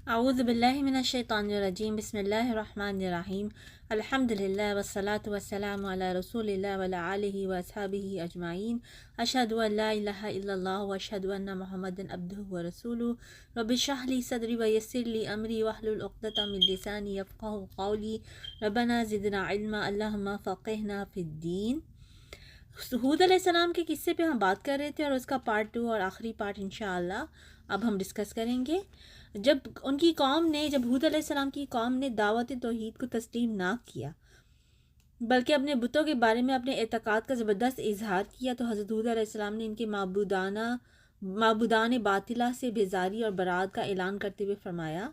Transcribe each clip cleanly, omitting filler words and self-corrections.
اعوذ باللہ من الشیطان الرجیم بسم اللہ الرحمن الرحیم الحمدللہ والصلاة والسلام علی رسول اللہ وعلی آلہ واصحابہ اجمعین اشہد ان لا الہ الا اللہ واشہد ان محمد عبدہ ورسولہ رب اشرح لی صدری ویسر لی امری واحلل عقدۃ من لسانی یفقہوا قولی ربنا زدنا علما اللہم فقہنا فی الدین۔ ہود علیہ السلام کے قصے پہ ہم بات کر رہے تھے اور اس کا پارٹ 2 اور آخری پارٹ انشاءاللہ اب ہم ڈسکس کریں گے۔ جب ہود علیہ السلام کی قوم نے دعوت توحید کو تسلیم نہ کیا بلکہ اپنے بتوں کے بارے میں اپنے اعتقاد کا زبردست اظہار کیا تو حضرت ہود علیہ السلام نے ان کے معبودان باطلہ سے بیزاری اور برات کا اعلان کرتے ہوئے فرمایا،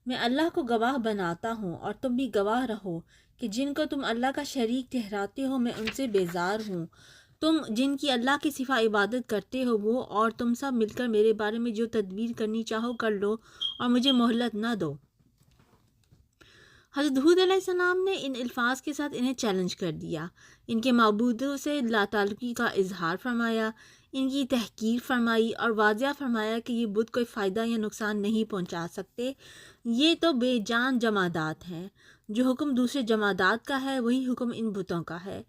میں اللہ کو گواہ بناتا ہوں اور تم بھی گواہ رہو کہ جن کو تم اللہ کا شریک ٹھہراتے ہو میں ان سے بیزار ہوں۔ تم جن کی اللہ کی سوا عبادت کرتے ہو وہ اور تم سب مل کر میرے بارے میں جو تدبیر کرنی چاہو کر لو اور مجھے مہلت نہ دو۔ حضرت ہود علیہ السلام نے ان الفاظ کے ساتھ انہیں چیلنج کر دیا، ان کے معبودوں سے لا تعلقی کا اظہار فرمایا، ان کی تحقیر فرمائی اور واضح فرمایا کہ یہ بت کوئی فائدہ یا نقصان نہیں پہنچا سکتے، یہ تو بے جان جمادات ہیں۔ جو حکم دوسرے جمادات کا ہے وہی حکم ان بتوں کا ہے۔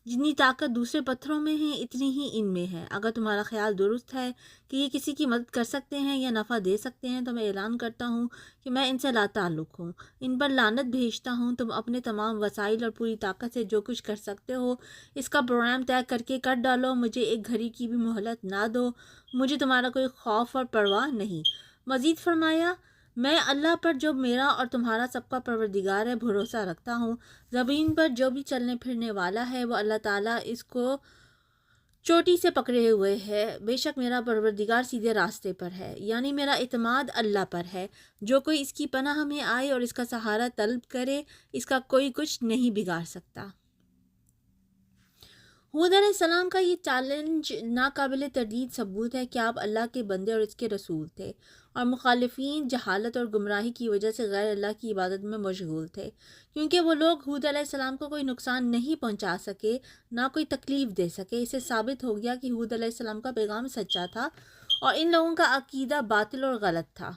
جتنی طاقت دوسرے پتھروں میں ہے اتنی ہی ان میں ہے۔ اگر تمہارا خیال درست ہے کہ یہ کسی کی مدد کر سکتے ہیں یا نفع دے سکتے ہیں تو میں اعلان کرتا ہوں کہ میں ان سے لا تعلق ہوں، ان پر لعنت بھیجتا ہوں۔ تم اپنے تمام وسائل اور پوری طاقت سے جو کچھ کر سکتے ہو اس کا پروگرام طے کر کے کر ڈالو، مجھے ایک گھڑی کی بھی مہلت نہ دو، مجھے تمہارا کوئی خوف اور پرواہ نہیں۔ مزید فرمایا، میں اللہ پر جو میرا اور تمہارا سب کا پروردگار ہے بھروسہ رکھتا ہوں۔ زمین پر جو بھی چلنے پھرنے والا ہے وہ اللہ تعالیٰ اس کو چوٹی سے پکڑے ہوئے ہے، بے شک میرا پروردگار سیدھے راستے پر ہے، یعنی میرا اعتماد اللہ پر ہے۔ جو کوئی اس کی پناہ میں آئے اور اس کا سہارا طلب کرے اس کا کوئی کچھ نہیں بگاڑ سکتا۔ ہود علیہ السلام کا یہ چیلنج ناقابل تردید ثبوت ہے کہ آپ اللہ کے بندے اور اس کے رسول تھے، اور مخالفین جہالت اور گمراہی کی وجہ سے غیر اللہ کی عبادت میں مشغول تھے، کیونکہ وہ لوگ ہود علیہ السلام کو کوئی نقصان نہیں پہنچا سکے نہ کوئی تکلیف دے سکے۔ اسے ثابت ہو گیا کہ ہود علیہ السلام کا پیغام سچا تھا اور ان لوگوں کا عقیدہ باطل اور غلط تھا۔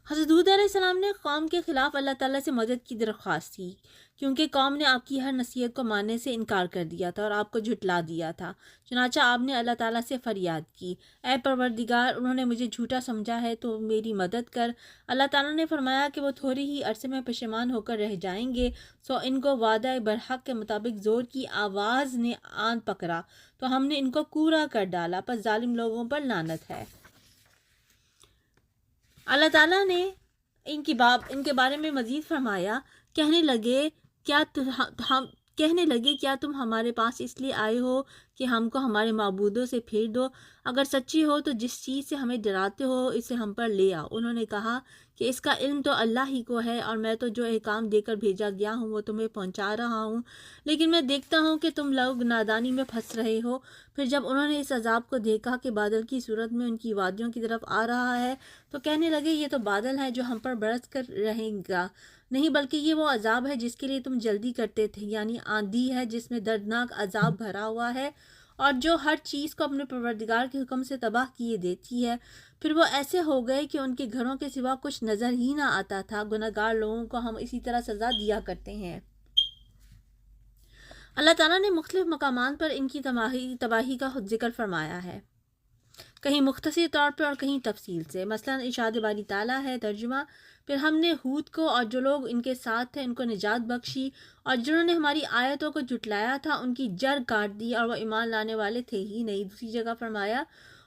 حضرت ہود علیہ السلام نے قوم کے خلاف اللہ تعالیٰ سے مدد کی درخواست کی، کیونکہ قوم نے آپ کی ہر نصیحت کو ماننے سے انکار کر دیا تھا اور آپ کو جھٹلا دیا تھا۔ چنانچہ آپ نے اللہ تعالیٰ سے فریاد کی، اے پروردگار، انہوں نے مجھے جھوٹا سمجھا ہے تو میری مدد کر۔ اللہ تعالیٰ نے فرمایا کہ وہ تھوڑی ہی عرصے میں پشیمان ہو کر رہ جائیں گے، سو ان کو وعدہ برحق کے مطابق زور کی آواز نے آن پکڑا تو ہم نے ان کو کورا کر ڈالا، پس ظالم لوگوں پر لعنت ہے۔ اللہ تعالیٰ نے ان کے بارے میں مزید فرمایا، کہنے لگے کیا تم ہمارے پاس اس لیے آئے ہو کہ ہم کو ہمارے معبودوں سے پھیر دو؟ اگر سچی ہو تو جس چیز سے ہمیں ڈراتے ہو اسے ہم پر لے آؤ۔ انہوں نے کہا کہ اس کا علم تو اللہ ہی کو ہے اور میں تو جو احکام دے کر بھیجا گیا ہوں وہ تمہیں پہنچا رہا ہوں، لیکن میں دیکھتا ہوں کہ تم لوگ نادانی میں پھنس رہے ہو۔ پھر جب انہوں نے اس عذاب کو دیکھا کہ بادل کی صورت میں ان کی وادیوں کی طرف آ رہا ہے تو کہنے لگے یہ تو بادل ہے جو ہم پر برس کر رہے گا، نہیں بلکہ یہ وہ عذاب ہے جس کے لیے تم جلدی کرتے تھے، یعنی آندھی ہے جس میں دردناک عذاب بھرا ہوا ہے اور جو ہر چیز کو اپنے پروردگار کے حکم سے تباہ کیے دیتی ہے۔ پھر وہ ایسے ہو گئے کہ ان کے گھروں کے سوا کچھ نظر ہی نہ آتا تھا۔ گناہگار لوگوں کو ہم اسی طرح سزا دیا کرتے ہیں۔ اللہ تعالیٰ نے مختلف مقامات پر ان کی تباہی کا ذکر فرمایا ہے، کہیں مختصر طور پر اور کہیں تفصیل سے۔ مثلا ارشاد باری تعالیٰ ہے، ترجمہ، پھر ہم نے ہود کو اور جو لوگ ان کے ساتھ تھے ان کو نجات بخشی، اور جنہوں نے ہماری آیتوں کو جھٹلایا تھا ان کی جڑ کاٹ دی اور وہ ایمان لانے والے تھے ہی نہیں۔ دوسری جگہ فرمایا،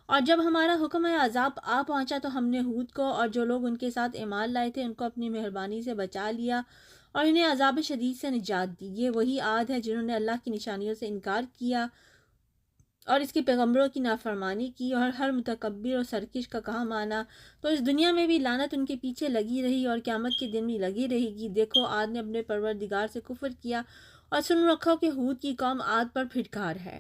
اور جب ہمارا حکم عذاب آ پہنچا تو ہم نے ہود کو اور جو لوگ ان کے ساتھ ایمان لائے تھے ان کو اپنی مہربانی سے بچا لیا اور انہیں عذاب شدید سے نجات دی۔ یہ وہی عاد ہے جنہوں نے اللہ کی نشانیوں سے انکار کیا اور اس کے پیغمبروں کی نافرمانی کی اور ہر متکبر اور سرکش کا کہا مانا، تو اس دنیا میں بھی لعنت ان کے پیچھے لگی رہی اور قیامت کے دن بھی لگی رہے گی۔ دیکھو عاد نے اپنے پروردگار سے کفر کیا اور سن رکھو کہ ہود کی قوم عاد پر پھٹکار ہے۔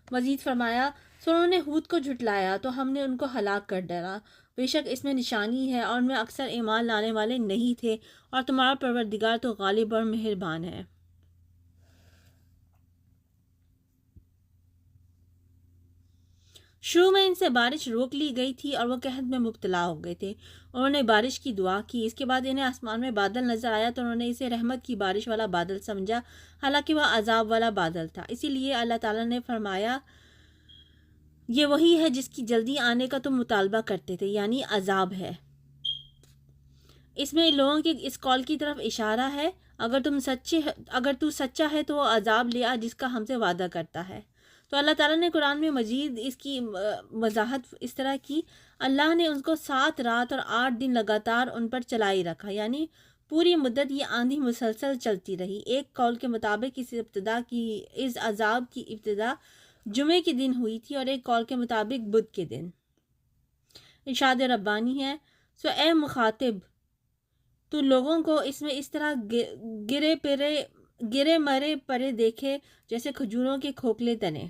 مزید فرمایا، سو انہوں نے ہود کو جھٹلایا تو ہم نے ان کو ہلاک کر ڈالا، بے شک اس میں نشانی ہے اور ان میں اکثر ایمان لانے والے نہیں تھے، اور تمہارا پروردگار تو غالب اور مہربان ہے۔ شروع میں ان سے بارش روک لی گئی تھی اور وہ قحط میں مبتلا ہو گئے تھے۔ انہوں نے بارش کی دعا کی، اس کے بعد انہیں آسمان میں بادل نظر آیا تو انہوں نے اسے رحمت کی بارش والا بادل سمجھا، حالانکہ وہ عذاب والا بادل تھا۔ اسی لیے اللہ تعالیٰ نے فرمایا یہ وہی ہے جس کی جلدی آنے کا تم مطالبہ کرتے تھے، یعنی عذاب ہے۔ اس میں لوگوں کے اس قول کی طرف اشارہ ہے، اگر تو سچا ہے تو وہ عذاب لے آ جس کا ہم سے وعدہ کرتا ہے۔ تو اللہ تعالیٰ نے قرآن میں مزید اس کی وضاحت اس طرح کی، اللہ نے ان کو 7 رات اور 8 دن لگاتار ان پر چلائی رکھا، یعنی پوری مدت یہ آندھی مسلسل چلتی رہی۔ ایک قول کے مطابق اس عذاب کی ابتدا جمعے کے دن ہوئی تھی اور ایک قول کے مطابق بدھ کے دن۔ ارشاد ربانی ہے، سو اے مخاطب، تو لوگوں کو اس میں اس طرح گرے مرے پڑے دیکھے جیسے کھجوروں کے کھوکھلے تنے۔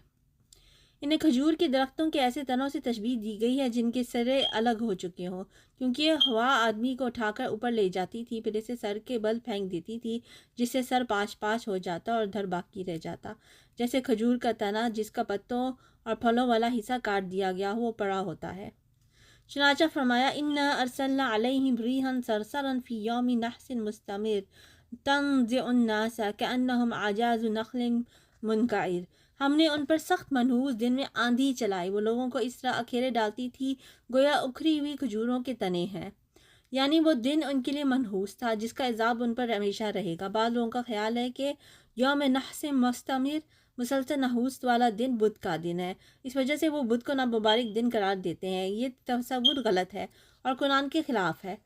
انہیں کھجور کے درختوں کے ایسے تنوں سے تشبیہ دی گئی ہے جن کے سرے الگ ہو چکے ہوں، کیونکہ یہ ہوا آدمی کو اٹھا کر اوپر لے جاتی تھی، پھر اسے سر کے بل پھینک دیتی تھی، جس سے سر پاش ہو جاتا اور دھڑ باقی رہ جاتا، جیسے کھجور کا تنا جس کا پتوں اور پھلوں والا حصہ کاٹ دیا گیا ہو وہ پڑا ہوتا ہے۔ چنانچہ فرمایا اِنَّا أَرْسَلْنَا عَلَيْهِمْ رِيحًا صَرْصَرًا فِي يَوْمِ نَحْسٍ مُسْتَمِرٍّ تَنزِعُ النَّاسَ كَأَنَّهُمْ أَعْجَازُ نَخْلٍ مُنقَعِرٍ۔ ہم نے ان پر سخت منحوس دن میں آندھی چلائی، وہ لوگوں کو اس طرح اکھیرے ڈالتی تھی گویا اکھری ہوئی کھجوروں کے تنے ہیں، یعنی وہ دن ان کے لیے منحوس تھا جس کا عذاب ان پر ہمیشہ رہے گا۔ بعض لوگوں کا خیال ہے کہ یوم نحس مستمر مسلسل نحوس والا دن بدھ کا دن ہے، اس وجہ سے وہ بدھ کو نامبارک دن قرار دیتے ہیں۔ یہ تصور غلط ہے اور قرآن کے خلاف ہے،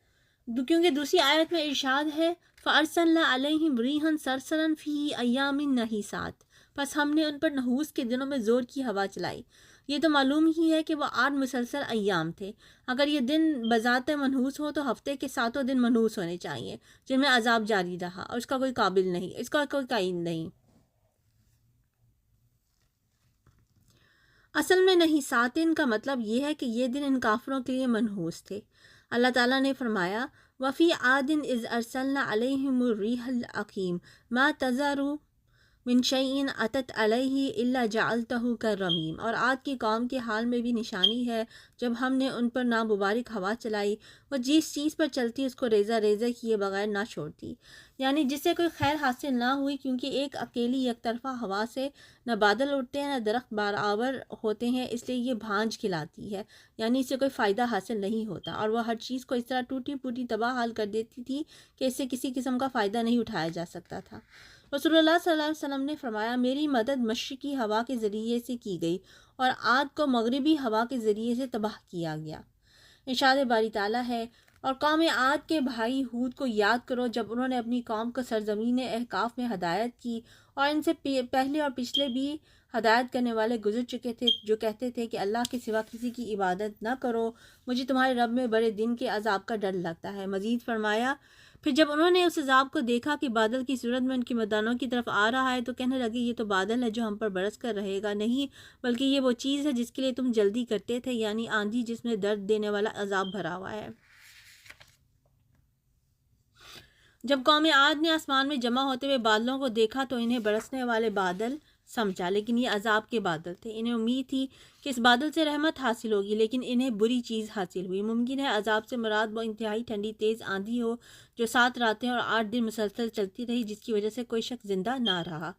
کیونکہ دوسری آیت میں ارشاد ہے فَأَرْسَلْنَا عَلَيْهِمْ رِيحًا صَرْصَرًا فِي أَيَّامٍ نَحِسَاتٍ، پس ہم نے ان پر نحوس کے دنوں میں زور کی ہوا چلائی۔ یہ تو معلوم ہی ہے کہ وہ 8 مسلسل ایام تھے۔ اگر یہ دن بذات منحوس ہو تو ہفتے کے 7 دن منحوس ہونے چاہیے جن میں عذاب جاری رہا، اور اس کا کوئی قابل نہیں، اس کا کوئی قائل نہیں۔ اصل میں نہیں ساتن کا مطلب یہ ہے کہ یہ دن ان کافروں کے لیے منحوس تھے۔ اللہ تعالیٰ نے فرمایا وَفِي عَادٍ إِذْ أَرْسَلْنَا عَلَيْهِمُ الرِّيحَ الْعَقِيمَ مَا تَذَرُ مِن شَيْءٍ أَتَتْ عَلَيْهِ إِلَّا جَعَلْتَهُ كَالرَّمِيمِ، اور عاد کی قوم کے حال میں بھی نشانی ہے جب ہم نے ان پر نامبارک ہوا چلائی، وہ جس چیز پر چلتی اس کو ریزہ ریزہ کیے بغیر نہ چھوڑتی، یعنی جس سے کوئی خیر حاصل نہ ہوئی، کیونکہ ایک اکیلی یک طرفہ ہوا سے نہ بادل اٹھتے ہیں نہ درخت برابر ہوتے ہیں، اس لیے یہ بھانج کھلاتی ہے، یعنی اس سے کوئی فائدہ حاصل نہیں ہوتا، اور وہ ہر چیز کو اس طرح ٹوٹی پوٹی تباہ حال کر دیتی تھی کہ اس سے کسی قسم کا فائدہ نہیں اٹھایا جا سکتا تھا۔ رسول اللہ صلی اللہ علیہ وسلم نے فرمایا میری مدد مشرقی ہوا کے ذریعے سے کی گئی اور عاد کو مغربی ہوا کے ذریعے سے تباہ کیا گیا۔ ارشاد باری تعالیٰ ہے اور قوم عاد کے بھائی ہود کو یاد کرو جب انہوں نے اپنی قوم کو سرزمین احقاف میں ہدایت کی، اور ان سے پہلے اور پچھلے بھی ہدایت کرنے والے گزر چکے تھے جو کہتے تھے کہ اللہ کے سوا کسی کی عبادت نہ کرو، مجھے تمہارے رب میں بڑے دن کے عذاب کا ڈر لگتا ہے۔ مزید فرمایا پھر جب انہوں نے اس عذاب کو دیکھا کہ بادل کی صورت میں ان کے میدانوں کی طرف آ رہا ہے تو کہنے لگے یہ تو بادل ہے جو ہم پر برس کر رہے گا، نہیں بلکہ یہ وہ چیز ہے جس کے لیے تم جلدی کرتے تھے، یعنی آندھی جس میں درد دینے والا عذاب بھرا ہوا ہے۔ جب قوم عاد نے آسمان میں جمع ہوتے ہوئے بادلوں کو دیکھا تو انہیں برسنے والے بادل سمجھا، لیکن یہ عذاب کے بادل تھے۔ انہیں امید تھی کہ اس بادل سے رحمت حاصل ہوگی، لیکن انہیں بری چیز حاصل ہوئی۔ ممکن ہے عذاب سے مراد وہ انتہائی ٹھنڈی تیز آندھی ہو جو 7 راتیں اور 8 دن مسلسل چلتی رہی، جس کی وجہ سے کوئی شخص زندہ نہ رہا۔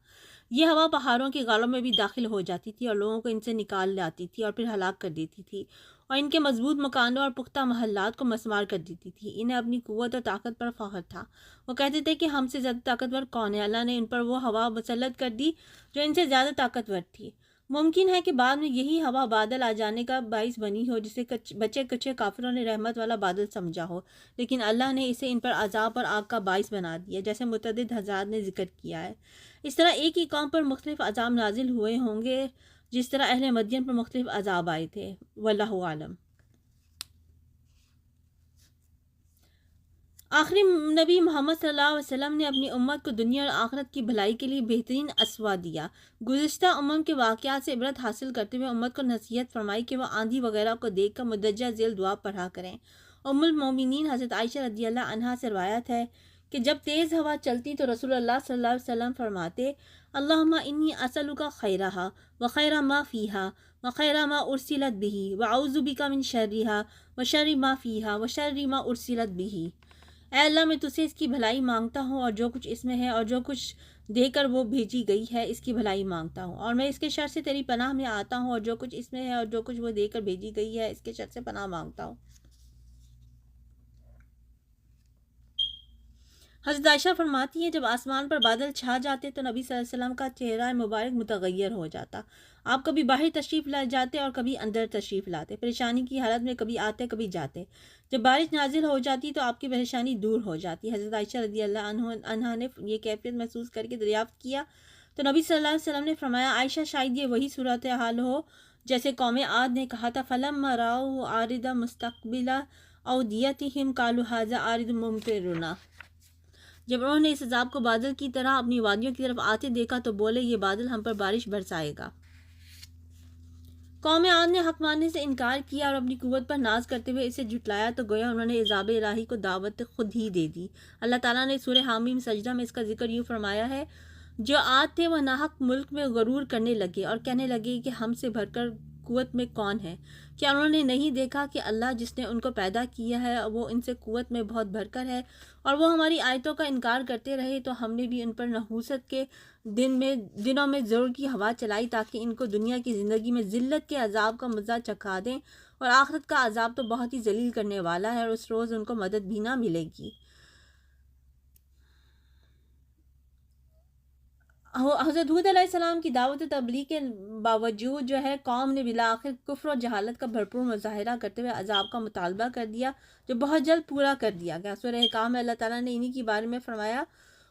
یہ ہوا پہاڑوں کے غاروں میں بھی داخل ہو جاتی تھی اور لوگوں کو ان سے نکال لاتی تھی اور پھر ہلاک کر دیتی تھی، اور ان کے مضبوط مکانوں اور پختہ محلات کو مسمار کر دیتی تھی۔ انہیں اپنی قوت اور طاقت پر فخر تھا، وہ کہتے تھے کہ ہم سے زیادہ طاقتور کون ہے۔ اللہ نے ان پر وہ ہوا مسلط کر دی جو ان سے زیادہ طاقتور تھی۔ ممکن ہے کہ بعد میں یہی ہوا بادل آ جانے کا باعث بنی ہو جسے بچے کچے کافروں نے رحمت والا بادل سمجھا ہو، لیکن اللہ نے اسے ان پر عذاب اور آگ کا باعث بنا دیا، جیسے متعدد حضرات نے ذکر کیا ہے۔ اس طرح ایک ہی قوم پر مختلف عذاب نازل ہوئے ہوں گے، جس طرح اہل مدین پر مختلف عذاب آئے تھے۔ واللہ عالم۔ آخری نبی محمد صلی اللہ علیہ وسلم نے اپنی امت کو دنیا اور آخرت کی بھلائی کے لیے بہترین اسوہ دیا۔ گزشتہ امم کے واقعات سے عبرت حاصل کرتے ہوئے امت کو نصیحت فرمائی کہ وہ آندھی وغیرہ کو دیکھ کر مندرجہ ذیل دعا پڑھا کریں۔ ام المومنین حضرت عائشہ رضی اللہ عنہا سے روایت ہے کہ جب تیز ہوا چلتی تو رسول اللہ صلی اللہ علیہ وسلم فرماتے اللہم انی اسألک خیرہا و خیر ما فیہا وخیر ما ارسلت به واعوذ بک من شرها وشر ما فیہا وشر ما ارسلت به۔ اے اللہ میں تجھ سے اس کی بھلائی مانگتا ہوں اور جو کچھ اس میں ہے اور جو کچھ دے کر وہ بھیجی گئی ہے اس کی بھلائی مانگتا ہوں، اور میں اس کے شر سے تیری پناہ میں آتا ہوں اور جو کچھ اس میں ہے اور جو کچھ وہ دے کر بھیجی گئی ہے اس کے شر سے پناہ مانگتا ہوں۔ حضرت عائشہ فرماتی ہیں جب آسمان پر بادل چھا جاتے تو نبی صلی اللہ علیہ وسلم کا چہرہ مبارک متغیر ہو جاتا۔ آپ کبھی باہر تشریف لا جاتے اور کبھی اندر تشریف لاتے، پریشانی کی حالت میں کبھی آتے کبھی جاتے۔ جب بارش نازل ہو جاتی تو آپ کی پریشانی دور ہو جاتی۔ حضرت عائشہ رضی اللہ عنہا نے یہ کیفیت محسوس کر کے دریافت کیا تو نبی صلی اللہ علیہ وسلم نے فرمایا عائشہ شاید یہ وہی صورتحال ہو جیسے قوم عاد نے کہا تھا فَلَمَّا رَأَوْهُ عَارِضًا مُسْتَقْبِلَ أَوْدِيَتِهِمْ قَالُوا هَٰذَا عَارِضٌ مُمْطِرُنَا۔ جب انہوں نے اس عذاب کو بادل کی طرح اپنی وادیوں کی طرف آتے دیکھا تو بولے یہ بادل ہم پر بارش برسائے گا۔ قوم عاد نے حق ماننے سے انکار کیا اور اپنی قوت پر ناز کرتے ہوئے اسے جھٹلایا تو گویا انہوں نے عذاب الہی کو دعوت خود ہی دے دی۔ اللہ تعالیٰ نے سورہ حامیم سجدہ میں اس کا ذکر یوں فرمایا ہے جو عاد تھے وہ ناحق ملک میں غرور کرنے لگے اور کہنے لگے کہ ہم سے بڑھ کر قوت میں کون ہے؟ کیا انہوں نے نہیں دیکھا کہ اللہ جس نے ان کو پیدا کیا ہے وہ ان سے قوت میں بہت بڑھ کر ہے، اور وہ ہماری آیتوں کا انکار کرتے رہے تو ہم نے بھی ان پر نحوست کے دنوں میں ضرور کی ہوا چلائی تاکہ ان کو دنیا کی زندگی میں ذلت کے عذاب کا مزہ چکھا دیں، اور آخرت کا عذاب تو بہت ہی ذلیل کرنے والا ہے اور اس روز ان کو مدد بھی نہ ملے گی۔ حضرت ہود علیہ السلام کی دعوت تبلیغ کے باوجود جو ہے قوم نے بالآخر کفر و جہالت کا بھرپور مظاہرہ کرتے ہوئے عذاب کا مطالبہ کر دیا جو بہت جلد پورا کر دیا گیا۔ سورہ حقام میں اللہ تعالیٰ نے انہی کے بارے میں فرمایا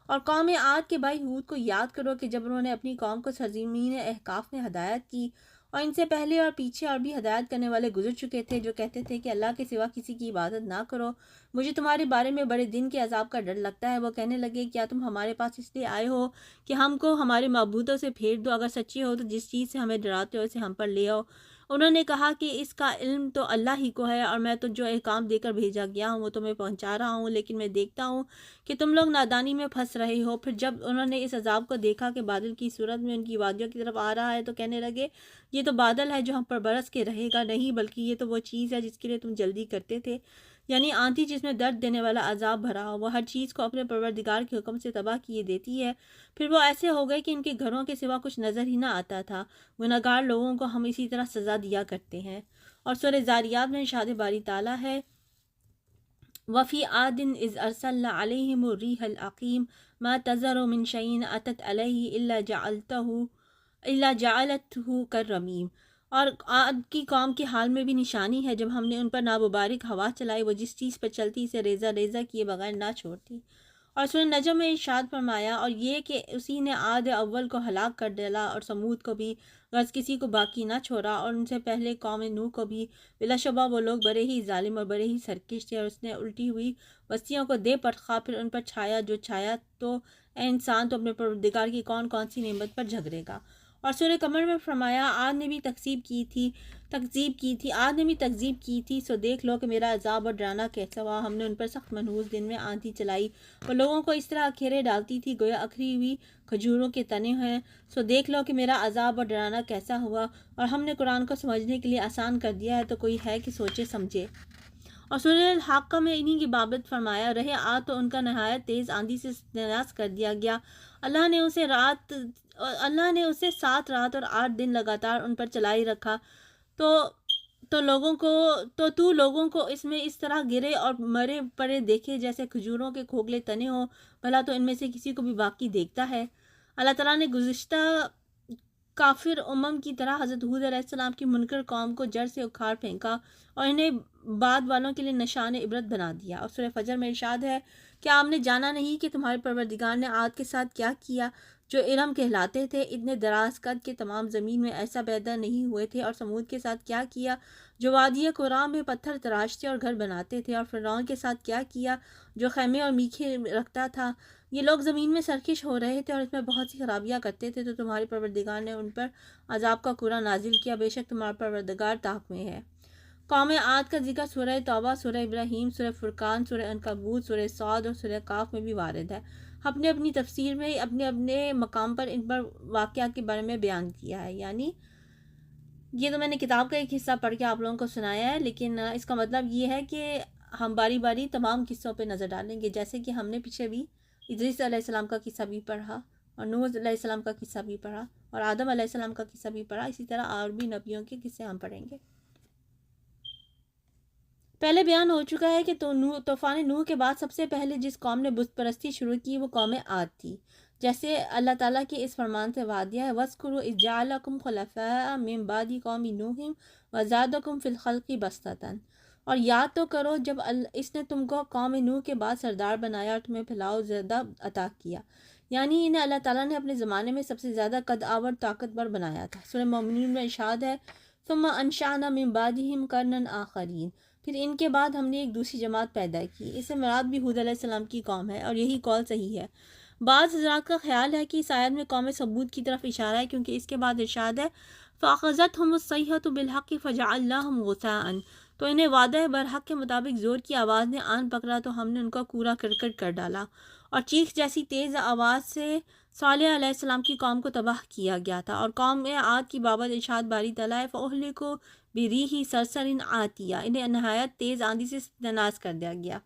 اور قوم عاد کے بھائی ہود کو یاد کرو کہ جب انہوں نے اپنی قوم کو سرزمین احقاف میں ہدایت کی اور ان سے پہلے اور پیچھے اور بھی ہدایت کرنے والے گزر چکے تھے جو کہتے تھے کہ اللہ کے سوا کسی کی عبادت نہ کرو، مجھے تمہارے بارے میں بڑے دن کے عذاب کا ڈر لگتا ہے۔ وہ کہنے لگے کیا تم ہمارے پاس اس لیے آئے ہو کہ ہم کو ہمارے معبودوں سے پھیر دو؟ اگر سچے ہو تو جس چیز سے ہمیں ڈراتے ہو اسے ہم پر لے آؤ۔ انہوں نے کہا کہ اس کا علم تو اللہ ہی کو ہے اور میں تو جو احکام دے کر بھیجا گیا ہوں وہ تمہیں پہنچا رہا ہوں، لیکن میں دیکھتا ہوں کہ تم لوگ نادانی میں پھنس رہے ہو۔ پھر جب انہوں نے اس عذاب کو دیکھا کہ بادل کی صورت میں ان کی وادیوں کی طرف آ رہا ہے تو کہنے لگے یہ تو بادل ہے جو ہم پر برس کے رہے گا، نہیں بلکہ یہ تو وہ چیز ہے جس کے لیے تم جلدی کرتے تھے، یعنی آندھی جس میں درد دینے والا عذاب بھرا ہو۔ وہ ہر چیز کو اپنے پروردگار کے حکم سے تباہ کیے دیتی ہے۔ پھر وہ ایسے ہو گئے کہ ان کے گھروں کے سوا کچھ نظر ہی نہ آتا تھا۔ گناہگار لوگوں کو ہم اسی طرح سزا دیا کرتے ہیں۔ اور سورہ زاریات میں ارشاد باری تعالیٰ ہے وَفِي عَادٍ إِذْ أَرْسَلْنَا عَلَيْهِمُ الرِّيحَ الْعَقِيمَ مَا تَذَرُ مِنْ شَيْءٍ أَتَتْ عَلَيْهِ إِلَّا جَعَلَتْهُ كَالرَّمِيمِ۔ اور عاد کی قوم کے حال میں بھی نشانی ہے جب ہم نے ان پر نامبارک ہوا چلائی، وہ جس چیز پر چلتی اسے ریزہ ریزہ کیے بغیر نہ چھوڑتی۔ اور سورہ نجم میں ارشاد فرمایا اور یہ کہ اسی نے عاد اول کو ہلاک کر ڈالا اور سمود کو بھی غرض کسی کو باقی نہ چھوڑا، اور ان سے پہلے قوم نوح کو بھی۔ بلا شبہ وہ لوگ بڑے ہی ظالم اور بڑے ہی سرکش تھے، اور اس نے الٹی ہوئی بستیوں کو دے پٹخا، پھر ان پر چھایا جو چھایا، تو اے انسان تو اپنے پروردگار کی کون کون سی نعمت پر جھگڑے گا۔ اور سورہ قمر میں فرمایا عاد نے بھی تکذیب کی تھی سو دیکھ لو کہ میرا عذاب اور ڈرانا کیسا ہوا۔ ہم نے ان پر سخت منحوس دن میں آندھی چلائی، وہ لوگوں کو اس طرح اکھیرے ڈالتی تھی گویا اکھری ہوئی کھجوروں کے تنے ہیں، سو دیکھ لو کہ میرا عذاب اور ڈرانا کیسا ہوا۔ اور ہم نے قرآن کو سمجھنے کے لیے آسان کر دیا ہے تو کوئی ہے کہ سوچے سمجھے۔ اور سورہ الحاقہ میں انہی کی بابت فرمایا رہے عاد تو ان کا نہایت تیز آندھی سے ستیہ کر دیا گیا۔ اللہ نے اسے 7 رات اور 8 دن لگاتار ان پر چلائی رکھا تو لوگوں کو اس میں اس طرح گرے اور مرے پڑے دیکھے جیسے کھجوروں کے کھوکھلے تنے ہوں، بھلا تو ان میں سے کسی کو بھی باقی دیکھتا ہے؟ اللہ تعالیٰ نے گزشتہ کافر کی طرح حضرت ہود علیہ السلام کی منکر قوم کو جڑ سے اکھاڑ پھینکا اور انہیں بعد والوں کے لیے نشان عبرت بنا دیا۔ اور سورہ فجر میں ارشاد ہے کیا آپ نے جانا نہیں کہ تمہارے پروردگار نے عاد کے ساتھ کیا کیا جو ارم کہلاتے تھے، اتنے دراز قد کے تمام زمین میں ایسا پیدا نہیں ہوئے تھے، اور سمود کے ساتھ کیا کیا جو وادی قرا میں پتھر تراشتے اور گھر بناتے تھے، اور فرعون کے ساتھ کیا کیا جو خیمے اور میخیں رکھتا تھا۔ یہ لوگ زمین میں سرکش ہو رہے تھے اور اس میں بہت سی خرابیاں کرتے تھے، تو تمہارے پروردگار نے ان پر عذاب کا کوڑا نازل کیا، بے شک تمہارا پروردگار طاق میں ہے۔ قوم عاد کا ذکر سورہ توبہ، سورہ ابراہیم، سورہ فرقان، سورہ عنکبوت، سورہ صاد اور سورہ کاف میں بھی وارد ہے۔ اپنے اپنی تفسیر میں اپنے مقام پر ان پر واقعات کے بارے میں بیان کیا ہے، یعنی یہ تو میں نے کتاب کا ایک حصہ پڑھ کے آپ لوگوں کو سنایا ہے، لیکن اس کا مطلب یہ ہے کہ ہم باری باری تمام قصوں پہ نظر ڈالیں گے، جیسے کہ ہم نے پیچھے بھی ادریس علیہ السلام کا قصہ بھی پڑھا، اور نوح علیہ السلام کا قصہ بھی پڑھا، اور آدم علیہ السلام کا قصہ بھی پڑھا، اسی طرح اور بھی نبیوں کے قصے ہم پڑھیں گے۔ پہلے بیان ہو چکا ہے کہ طوفان نوح کے بعد سب سے پہلے جس قوم نے بت پرستی شروع کی وہ قوم عاد تھی، جیسے اللہ تعالیٰ کے اس فرمان سے وعدہ ہے وَاذْكُرُوا إِذْ جَعَلَكُمْ خُلَفَاءَ مِن بَعْدِ قَوْمِ نُوحٍ وَزَادَكُمْ فِي الْخَلْقِ بَسْطَةً، اور یاد تو کرو جب اس نے تم کو قوم نوح کے بعد سردار بنایا اور تمہیں پھیلاؤ زیادہ عطا کیا، یعنی انہیں اللہ تعالیٰ نے اپنے زمانے میں سب سے زیادہ قد آور طاقتور بنایا تھا۔ سورہ مومنون میں ارشاد ہے ثم انشأنا من بعدهم قرنا آخرین، پھر ان کے بعد ہم نے ایک دوسری جماعت پیدا کی، اس سے مراد بھی ہود علیہ السلام کی قوم ہے، اور یہی قول صحیح ہے۔ بعض حضرات کا خیال ہے کہ اس آیت میں قوم ثمود کی طرف اشارہ ہے، کیونکہ اس کے بعد ارشاد ہے فَأَخَذَتْهُمُ الصَّيْحَةُ بِالْحَقِّ فَجَعَلْنَاهُمْ غُثَاءً، تو انہیں وعدہ برحق کے مطابق زور کی آواز نے آن پکڑا تو ہم نے ان کا کوڑا کرکٹ کر ڈالا، اور چیخ جیسی تیز آواز سے صالح علیہ السلام کی قوم کو تباہ کیا گیا تھا۔ اور قوم عاد کی بابت ارشاد باری تعالیٰ ہے فَأُهْلِكُوا بِرِيحٍ صَرْصَرٍ عَاتِيَةٍ، انہیں نہایت تیز آندھی سے ستیہ کر دیا گیا۔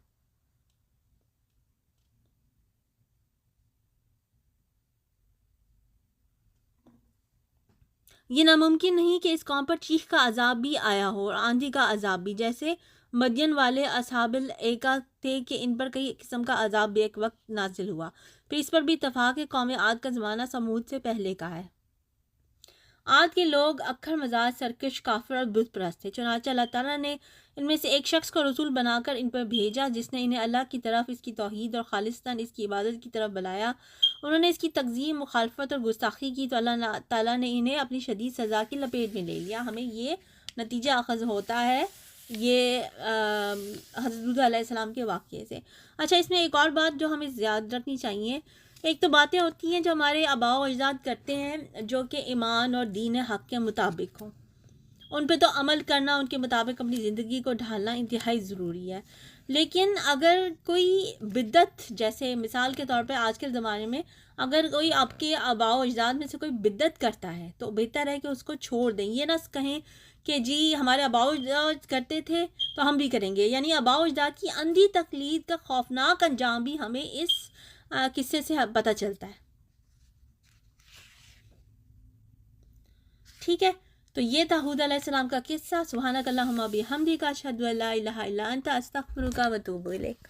یہ ناممکن نہیں کہ اس قوم پر چیخ کا عذاب بھی آیا ہو اور آندھی کا عذاب بھی، جیسے مدین والے اصحاب الایکہ تھے کہ ان پر کئی قسم کا عذاب بھی ایک وقت نازل ہوا۔ پھر اس پر بھی اتفاق ہے قوم عاد کا زمانہ سمود سے پہلے کا ہے۔ عاد کے لوگ اکھڑ مزاج، سرکش، کافر اور بت پرست تھے، چنانچہ اللہ تعالیٰ نے ان میں سے ایک شخص کو رسول بنا کر ان پر بھیجا جس نے انہیں اللہ کی طرف، اس کی توحید اور خالصتاً اس کی عبادت کی طرف بلایا۔ انہوں نے اس کی تکذیب، مخالفت اور گستاخی کی تو اللہ تعالیٰ نے انہیں اپنی شدید سزا کی لپیٹ میں لے لیا۔ ہمیں یہ نتیجہ اخذ ہوتا ہے یہ حضرت ہود علیہ السلام کے واقعے سے۔ اچھا، اس میں ایک اور بات جو ہمیں یاد رکھنی چاہیے، ایک تو باتیں ہوتی ہیں جو ہمارے آباء و اجداد کرتے ہیں جو کہ ایمان اور دین حق کے مطابق ہوں، ان پہ تو عمل کرنا، ان کے مطابق اپنی زندگی کو ڈھالنا انتہائی ضروری ہے۔ لیکن اگر کوئی بدعت، جیسے مثال کے طور پہ آج کے زمانے میں اگر کوئی آپ کے آباء و اجداد میں سے کوئی بدعت کرتا ہے تو بہتر ہے کہ اس کو چھوڑ دیں، یہ نہ کہیں کہ جی ہمارے آباء و اجداد کرتے تھے تو ہم بھی کریں گے، یعنی آباء و اجداد کی اندھی تقلید کا خوفناک انجام بھی ہمیں اس قصے سے پتہ چلتا ہے۔ ٹھیک ہے، تو یہ تھا ہود علیہ السلام کا قصہ۔ سبحانک اللہم و بحمدک، اشہد ان لا الہ الا انت، استغفرک و اتوب الیک۔